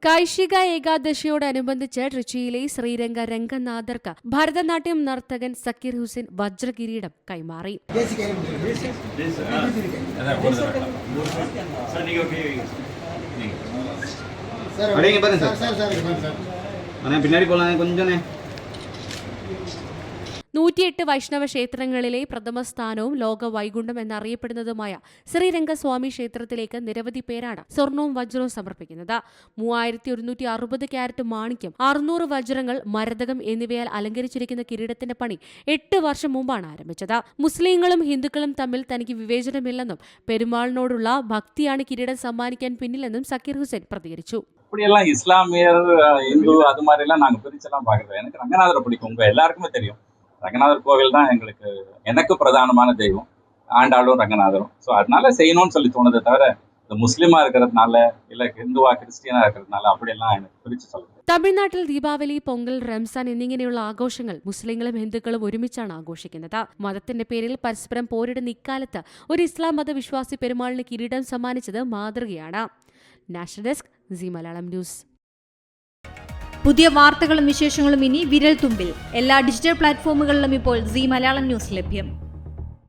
കൈശിക ഏകാദശിയോടനുബന്ധിച്ച് ട്രിച്ചിയിലെ ശ്രീരംഗ രംഗനാഥർക്ക് ഭരതനാട്യം നർത്തകൻ സക്കീർ ഹുസൈൻ വജ്രകിരീടം കൈമാറി. പിന്നാടി പോകാൻ കൊഞ്ചനെ 108 വൈഷ്ണവ ക്ഷേത്രങ്ങളിലെ പ്രഥമ സ്ഥാനവും ലോക വൈകുണ്ഠം എന്നറിയപ്പെടുന്നതുമായ ശ്രീരംഗസ്വാമി ക്ഷേത്രത്തിലേക്ക് നിരവധി പേരാണ് സ്വർണവും വജ്രവും സമർപ്പിക്കുന്നത്. 3160 ക്യാരറ്റ് മാണിക്യം, 600 വജ്രങ്ങൾ, മരതകം എന്നിവയാൽ അലങ്കരിച്ചിരിക്കുന്ന കിരീടത്തിന്റെ പണി 8 വർഷം മുമ്പാണ് ആരംഭിച്ചത്. മുസ്ലിങ്ങളും ഹിന്ദുക്കളും തമ്മിൽ തനിക്ക് വിവേചനമില്ലെന്നും പെരുമാളിനോടുള്ള ഭക്തിയാണ് കിരീടം സമ്മാനിക്കാൻ പിന്നിലെന്നും സക്കീർ ഹുസൈൻ പ്രതികരിച്ചു. இப்படியெல்லாம் இஸ்லாமியர் இந்து அது மாதிரிலாம் நாங்கள் பிரிச்செல்லாம் பார்க்குறது. எனக்கு ரங்கநாதரை பிடிக்கும். உங்கள் எல்லாருக்குமே தெரியும், ரங்கநாதர் கோவில் தான் எனக்கு பிரதானமான தெய்வம். ஆண்டாளும் ரங்கநாதரும். ஸோ அதனால செய்யணும்னு சொல்லி தோணுதே தவிர முஸ்லீமா இருக்கிறதுனால இல்ல ഹിന്ദുവാ ക്രിസ്ത്യനാ இருக்கிறதுனால அப்படியெல்லாம் எனக்கு பிரிச்சு சொல்லுது. തമിഴ്നാട്ടിൽ ദീപാവലി, പൊങ്കൽ, റംസാൻ എന്നിങ്ങനെയുള്ള ആഘോഷങ്ങൾ മുസ്ലിങ്ങളും ഹിന്ദുക്കളും ഒരുമിച്ചാണ് ആഘോഷിക്കുന്നത്. മതത്തിന്റെ പേരിൽ പരസ്പരം പോരിടുന്ന ഇക്കാലത്ത് ഒരു ഇസ്ലാം മതവിശ്വാസി പെരുമാളിന് കിരീടം സമ്മാനിച്ചത് മാതൃകയാണ്. National desk, Zee Malayalam news. പുതിയ വാർത്തകളും വിശേഷങ്ങളും ഇനി വിരൽ തുമ്പിൽ. എല്ലാ ഡിജിറ്റൽ പ്ലാറ്റ്ഫോമുകളിലും ഇപ്പോൾ സീ മലയാളം ന്യൂസ് ലഭ്യം.